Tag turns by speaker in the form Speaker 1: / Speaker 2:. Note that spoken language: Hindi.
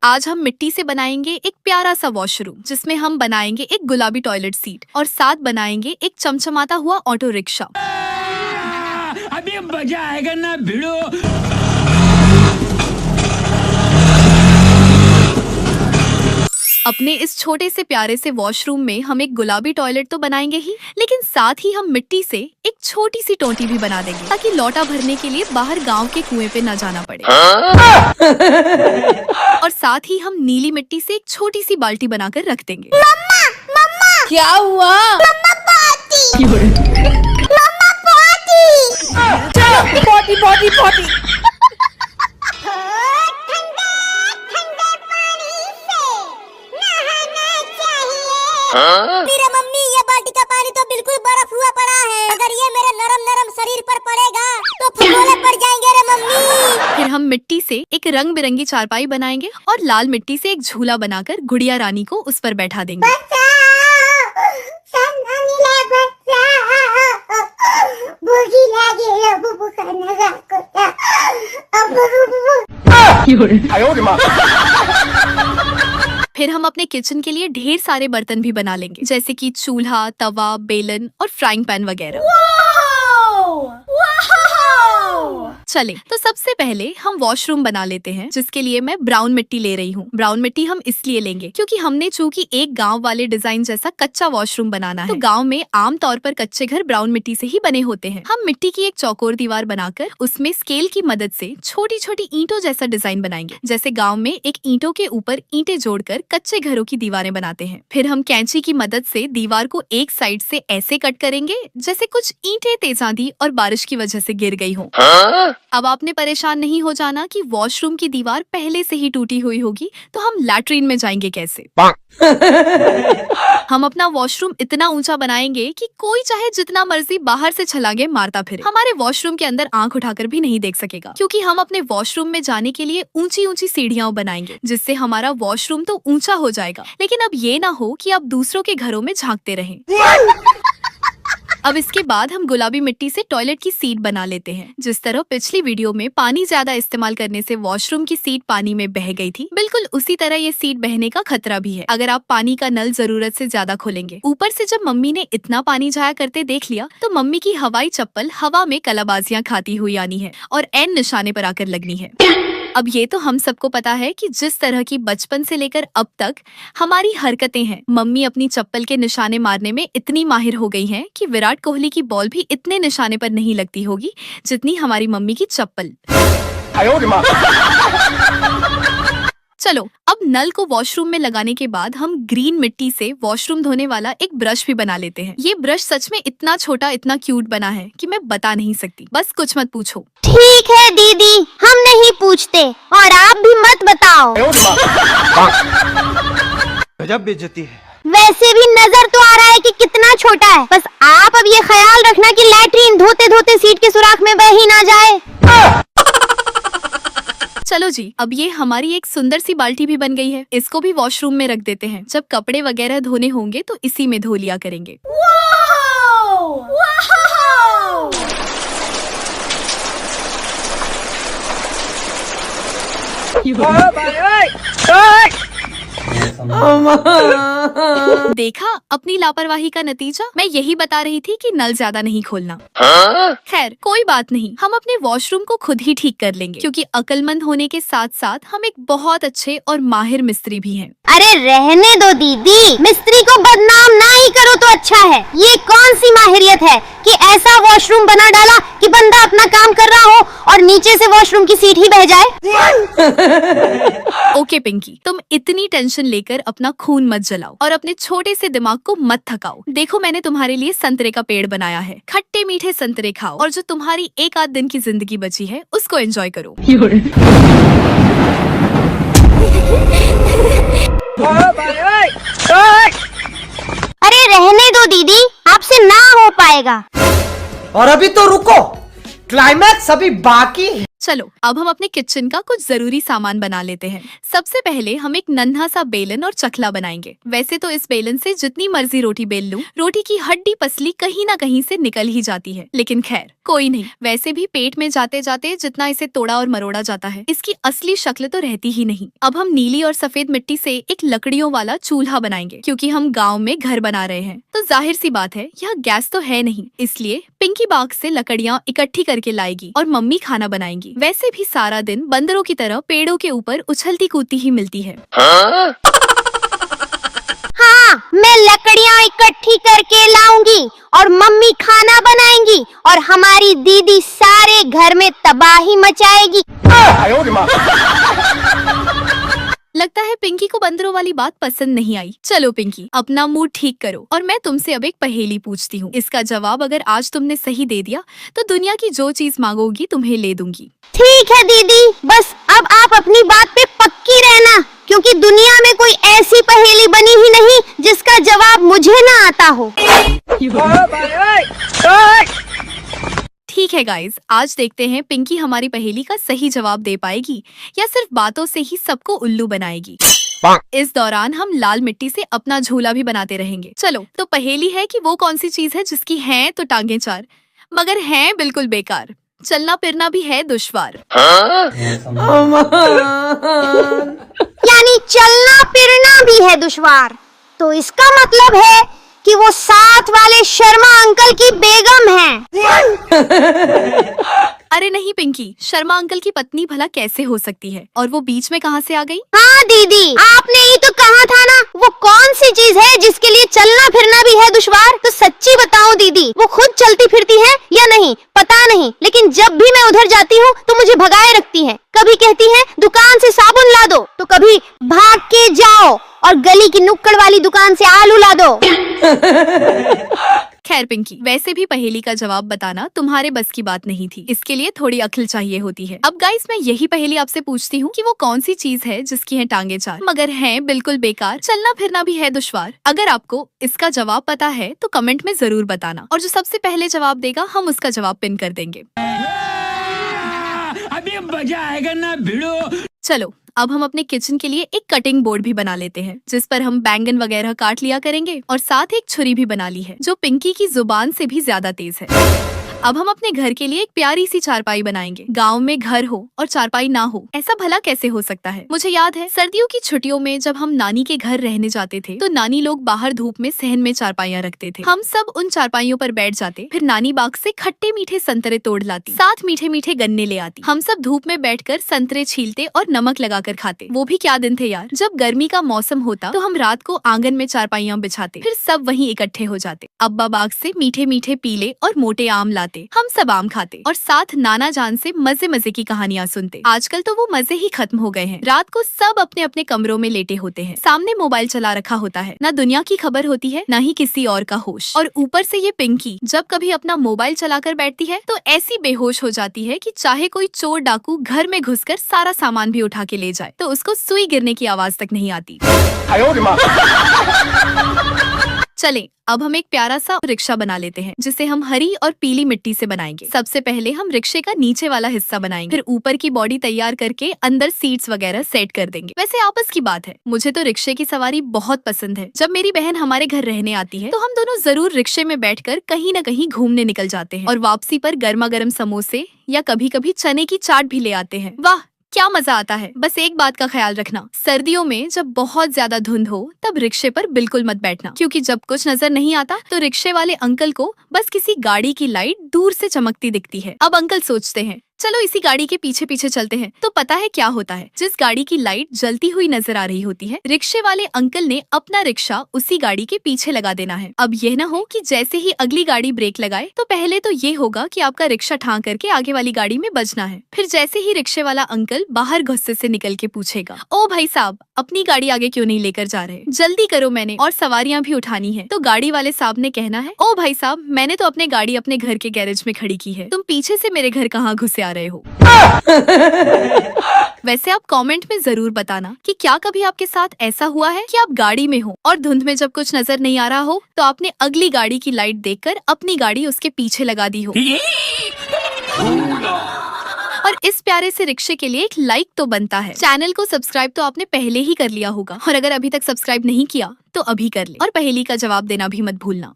Speaker 1: आज हम मिट्टी से बनाएंगे एक प्यारा सा वॉशरूम, जिसमें हम बनाएंगे एक गुलाबी टॉयलेट सीट और साथ बनाएंगे एक चमचमाता हुआ ऑटो रिक्शा।
Speaker 2: अभी मजा आएगा ना भिड़ो।
Speaker 1: अपने इस छोटे से प्यारे से वॉशरूम में हम एक गुलाबी टॉयलेट तो बनाएंगे ही, लेकिन साथ ही हम मिट्टी से एक छोटी सी टोंटी भी बना देंगे ताकि लौटा भरने के लिए बाहर गांव के कुएं पे न जाना पड़े। और साथ ही हम नीली मिट्टी से एक छोटी सी बाल्टी बनाकर रख देंगे।
Speaker 3: मम्मा, मम्मा,
Speaker 4: क्या हुआ?
Speaker 3: मम्मा पार्टी। मम्मा पार्टी।
Speaker 4: चलो पॉटी पॉटी पॉटी।
Speaker 3: मेरा मम्मी, ये बाल्टी का पानी तो बिल्कुल बर्फ हुआ पड़ा है। अगर ये मेरे नरम नरम शरीर पर पड़ेगा तो फुलोले पड़ जाएंगे रे मम्मी।
Speaker 1: फिर हम मिट्टी से एक रंग बिरंगी चारपाई बनाएंगे और लाल मिट्टी से एक झूला बनाकर गुड़िया रानी को उस पर बैठा देंगे। फिर हम अपने किचन के लिए ढेर सारे बर्तन भी बना लेंगे, जैसे कि चूल्हा, तवा, बेलन और फ्राइंग पैन वगैरह। चले तो सबसे पहले हम वॉशरूम बना लेते हैं, जिसके लिए मैं ब्राउन मिट्टी ले रही हूँ। ब्राउन मिट्टी हम इसलिए लेंगे क्योंकि हमने चूंकि एक गांव वाले डिजाइन जैसा कच्चा वॉशरूम बनाना है, तो गांव में आम तौर पर कच्चे घर ब्राउन मिट्टी से ही बने होते हैं। हम मिट्टी की एक चौकोर दीवार बनाकर उसमें स्केल की मदद से छोटी छोटी ईंटों जैसा डिजाइन बनाएंगे, जैसे गाँव में एक ईंटों के ऊपर ईंटें जोड़कर कच्चे घरों की दीवारें बनाते हैं। फिर हम कैंची की मदद से दीवार को एक साइड से ऐसे कट करेंगे जैसे कुछ ईंटें तेज आंधी और बारिश की वजह से गिर गई हो। अब आपने परेशान नहीं हो जाना कि वॉशरूम की दीवार पहले से ही टूटी हुई होगी, तो हम लैट्रीन में जाएंगे कैसे? हम अपना वॉशरूम इतना ऊंचा बनाएंगे कि कोई चाहे जितना मर्जी बाहर से छलांगे मारता फिरे, हमारे वॉशरूम के अंदर आंख उठाकर भी नहीं देख सकेगा, क्योंकि हम अपने वॉशरूम में जाने के लिए ऊंची ऊंची सीढ़ियां बनाएंगे, जिससे हमारा वॉशरूम तो ऊंचा हो जाएगा, लेकिन अब ये ना हो कि आप दूसरों के घरों में झांकते रहें। अब इसके बाद हम गुलाबी मिट्टी से टॉयलेट की सीट बना लेते हैं। जिस तरह पिछली वीडियो में पानी ज्यादा इस्तेमाल करने से वॉशरूम की सीट पानी में बह गई थी, बिल्कुल उसी तरह ये सीट बहने का खतरा भी है अगर आप पानी का नल जरूरत से ज्यादा खोलेंगे। ऊपर से जब मम्मी ने इतना पानी जाया करते देख लिया, तो मम्मी की हवाई चप्पल हवा में कलाबाजियां खाती हुई आनी है और एन निशाने पर आकर लगनी है। अब ये तो हम सबको पता है कि जिस तरह की बचपन से लेकर अब तक हमारी हरकतें हैं, मम्मी अपनी चप्पल के निशाने मारने में इतनी माहिर हो गई हैं कि विराट कोहली की बॉल भी इतने निशाने पर नहीं लगती होगी जितनी हमारी मम्मी की चप्पल। चलो अब नल को वॉशरूम में लगाने के बाद हम ग्रीन मिट्टी से वॉशरूम धोने वाला एक ब्रश भी बना लेते हैं। ये ब्रश सच में इतना छोटा, इतना क्यूट बना है कि मैं बता नहीं सकती, बस कुछ मत पूछो।
Speaker 3: ठीक है दीदी, हम नहीं पूछते और आप भी मत बताओ।
Speaker 5: गजब बेइज्जती है।
Speaker 3: वैसे भी नजर तो आ रहा है कि कितना छोटा है, बस आप अब ये ख्याल रखना कि लैट्रीन धोते धोते सीट के सुराख में बह ही ना जाए।
Speaker 1: चलो जी, अब ये हमारी एक सुंदर सी बाल्टी भी बन गई है, इसको भी वॉशरूम में रख देते हैं। जब कपड़े वगैरह धोने होंगे तो इसी में धो लिया करेंगे। देखा अपनी लापरवाही का नतीजा? मैं यही बता रही थी कि नल ज्यादा नहीं खोलना। खैर कोई बात नहीं, हम अपने वॉशरूम को खुद ही ठीक कर लेंगे, क्योंकि अक्लमंद होने के साथ साथ हम एक बहुत अच्छे और माहिर मिस्त्री भी हैं।
Speaker 3: अरे रहने दो दीदी, मिस्त्री को बदनाम ना ही करो तो अच्छा है। ये कौन सी माहिरियत है कि ऐसा वॉशरूम बना डाला कि बंदा अपना काम कर रहा हो और नीचे से वॉशरूम की सीट ही बह जाए।
Speaker 1: ओके पिंकी, तुम इतनी टेंशन लेकर अपना खून मत जलाओ और अपने छोटे से दिमाग को मत थकाओ। देखो मैंने तुम्हारे लिए संतरे का पेड़ बनाया है, खट्टे मीठे संतरे खाओ और जो तुम्हारी एक आध दिन की जिंदगी बची है उसको एंजॉय करो।
Speaker 3: अरे रहने दो दीदी, आपसे ना हो पाएगा।
Speaker 4: और अभी तो रुको, क्लाइमैक्स अभी बाकी है।
Speaker 1: चलो अब हम अपने किचन का कुछ जरूरी सामान बना लेते हैं। सबसे पहले हम एक नन्हा सा बेलन और चकला बनाएंगे। वैसे तो इस बेलन से जितनी मर्जी रोटी बेल लूं, रोटी की हड्डी पसली कहीं ना कहीं से निकल ही जाती है, लेकिन खैर कोई नहीं। वैसे भी पेट में जाते जाते जितना इसे तोड़ा और मरोड़ा जाता है, इसकी असली शक्ल तो रहती ही नहीं। अब हम नीली और सफेद मिट्टी से एक लकड़ियों वाला चूल्हा बनाएंगे, क्योंकि हम गाँव में घर बना रहे हैं तो जाहिर सी बात है यहाँ गैस तो है नहीं, इसलिए पिंकी बाग से लकड़ियाँ इकट्ठी करके लाएगी और मम्मी खाना बनाएंगी। वैसे भी सारा दिन बंदरों की तरह पेड़ों के ऊपर उछलती कूदती ही मिलती है।
Speaker 3: हाँ, मैं लकड़ियाँ इकट्ठी करके लाऊंगी और मम्मी खाना बनाएंगी और हमारी दीदी सारे घर में तबाही मचाएगी।
Speaker 1: लगता है पिंकी को बंदरों वाली बात पसंद नहीं आई। चलो पिंकी, अपना मूड ठीक करो और मैं तुमसे अब एक पहेली पूछती हूँ। इसका जवाब अगर आज तुमने सही दे दिया तो दुनिया की जो चीज मांगोगी तुम्हें ले दूंगी।
Speaker 3: ठीक है दीदी, बस अब आप अपनी बात पे पक्की रहना, क्योंकि दुनिया में कोई ऐसी पहेली बनी ही नहीं जिसका जवाब मुझे ना आता हो।
Speaker 1: ठीक है गाइज, आज देखते हैं पिंकी हमारी पहेली का सही जवाब दे पाएगी या सिर्फ बातों से ही सबको उल्लू बनाएगी। इस दौरान हम लाल मिट्टी से अपना झूला भी बनाते रहेंगे। चलो तो पहेली है कि वो कौन सी चीज है जिसकी हैं तो टांगे चार मगर हैं बिल्कुल बेकार, चलना फिरना भी है दुश्वार।
Speaker 3: यानी चलना फिरना भी है दुश्वार, तो इसका मतलब है कि वो साथ वाले शर्मा अंकल की बेगम हैं।
Speaker 1: अरे नहीं पिंकी, शर्मा अंकल की पत्नी भला कैसे हो सकती है, और वो बीच में कहाँ से आ गई?
Speaker 3: हाँ दीदी, आपने ही तो कहा था ना, वो कौन सी चीज है जिसके लिए चलना फिरना भी है दुश्वार। तो सच्ची बताओ दीदी, वो खुद चलती फिरती है या नहीं पता नहीं, लेकिन जब भी मैं उधर जाती हूँ तो मुझे भगाए रखती है। कभी कहती है दुकान से साबुन ला दो, तो कभी भाग के जाओ और गली की नुक्कड़ वाली दुकान से आलू ला दो।
Speaker 1: खैर पिंकी, वैसे भी पहेली का जवाब बताना तुम्हारे बस की बात नहीं थी, इसके लिए थोड़ी अक्ल चाहिए होती है। अब गाइस, मैं यही पहेली आपसे पूछती हूँ कि वो कौन सी चीज है जिसकी है टांगे चार मगर है बिल्कुल बेकार, चलना फिरना भी है दुश्वार। अगर आपको इसका जवाब पता है तो कमेंट में जरूर बताना, और जो सबसे पहले जवाब देगा हम उसका जवाब पिन कर देंगे।
Speaker 2: अभी मजा आएगा ना भिड़ो।
Speaker 1: चलो अब हम अपने किचन के लिए एक कटिंग बोर्ड भी बना लेते हैं, जिस पर हम बैंगन वगैरह काट लिया करेंगे, और साथ एक छुरी भी बना ली है जो पिंकी की जुबान से भी ज्यादा तेज है। अब हम अपने घर के लिए एक प्यारी सी चारपाई बनाएंगे। गांव में घर हो और चारपाई ना हो, ऐसा भला कैसे हो सकता है? मुझे याद है सर्दियों की छुट्टियों में जब हम नानी के घर रहने जाते थे तो नानी लोग बाहर धूप में सहन में चारपाइयाँ रखते थे। हम सब उन चारपाइयों पर बैठ जाते, फिर नानी बाग से खट्टे मीठे संतरे तोड़ लाती, साथ मीठे मीठे गन्ने ले आती। हम सब धूप में बैठकर संतरे छीलते और नमक लगाकर खाते। वो भी क्या दिन थे यार। जब गर्मी का मौसम होता तो हम रात को आंगन में चारपाइयाँ बिछाते, फिर सब वहीं इकट्ठे हो जाते। अब्बा बाग से मीठे मीठे पीले और मोटे आम लाते, हम सब आम खाते और साथ नाना जान से मजे मजे की कहानियाँ सुनते। आजकल तो वो मजे ही खत्म हो गए हैं। रात को सब अपने अपने कमरों में लेटे होते हैं, सामने मोबाइल चला रखा होता है, ना दुनिया की खबर होती है ना ही किसी और का होश। और ऊपर से ये पिंकी जब कभी अपना मोबाइल चलाकर बैठती है तो ऐसी बेहोश हो जाती है कि चाहे कोई चोर डाकू घर में घुसकर सारा सामान भी उठा के ले जाए तो उसको सुई गिरने की आवाज तक नहीं आती। चले अब हम एक प्यारा सा रिक्शा बना लेते हैं, जिसे हम हरी और पीली मिट्टी से बनाएंगे। सबसे पहले हम रिक्शे का नीचे वाला हिस्सा बनाएंगे, फिर ऊपर की बॉडी तैयार करके अंदर सीट्स वगैरह सेट कर देंगे। वैसे आपस की बात है, मुझे तो रिक्शे की सवारी बहुत पसंद है। जब मेरी बहन हमारे घर रहने आती है तो हम दोनों जरूर रिक्शे में बैठकर कहीं न कहीं घूमने निकल जाते हैं, और वापसी पर गर्मा गर्म समोसे या कभी कभी चने की चाट भी ले आते हैं। वाह क्या मजा आता है। बस एक बात का ख्याल रखना, सर्दियों में जब बहुत ज्यादा धुंध हो तब रिक्शे पर बिल्कुल मत बैठना, क्योंकि जब कुछ नजर नहीं आता तो रिक्शे वाले अंकल को बस किसी गाड़ी की लाइट दूर से चमकती दिखती है। अब अंकल सोचते हैं चलो इसी गाड़ी के पीछे पीछे चलते हैं। तो पता है क्या होता है, जिस गाड़ी की लाइट जलती हुई नजर आ रही होती है, रिक्शे वाले अंकल ने अपना रिक्शा उसी गाड़ी के पीछे लगा देना है। अब यह न हो कि जैसे ही अगली गाड़ी ब्रेक लगाए तो पहले तो ये होगा कि आपका रिक्शा ठां करके आगे वाली गाड़ी में बजना है। फिर जैसे ही रिक्शे वाला अंकल बाहर गुस्से से निकल के पूछेगा, ओ भाई साहब अपनी गाड़ी आगे क्यों नहीं लेकर जा रहे, जल्दी करो मैंने और सवारियां भी उठानी है। तो गाड़ी वाले साहब ने कहना है, ओ भाई साहब मैंने तो अपनी गाड़ी अपने घर के गैरेज में खड़ी की है, तुम पीछे से मेरे घर कहाँ घुसे आ रहे हो। वैसे आप कमेंट में जरूर बताना कि क्या कभी आपके साथ ऐसा हुआ है कि आप गाड़ी में हो और धुंध में जब कुछ नजर नहीं आ रहा हो तो आपने अगली गाड़ी की लाइट देखकर अपनी गाड़ी उसके पीछे लगा दी हो। और इस प्यारे से रिक्शे के लिए एक लाइक तो बनता है। चैनल को सब्सक्राइब तो आपने पहले ही कर लिया होगा, और अगर अभी तक सब्सक्राइब नहीं किया तो अभी कर ले, और पहेली का जवाब देना भी मत भूलना।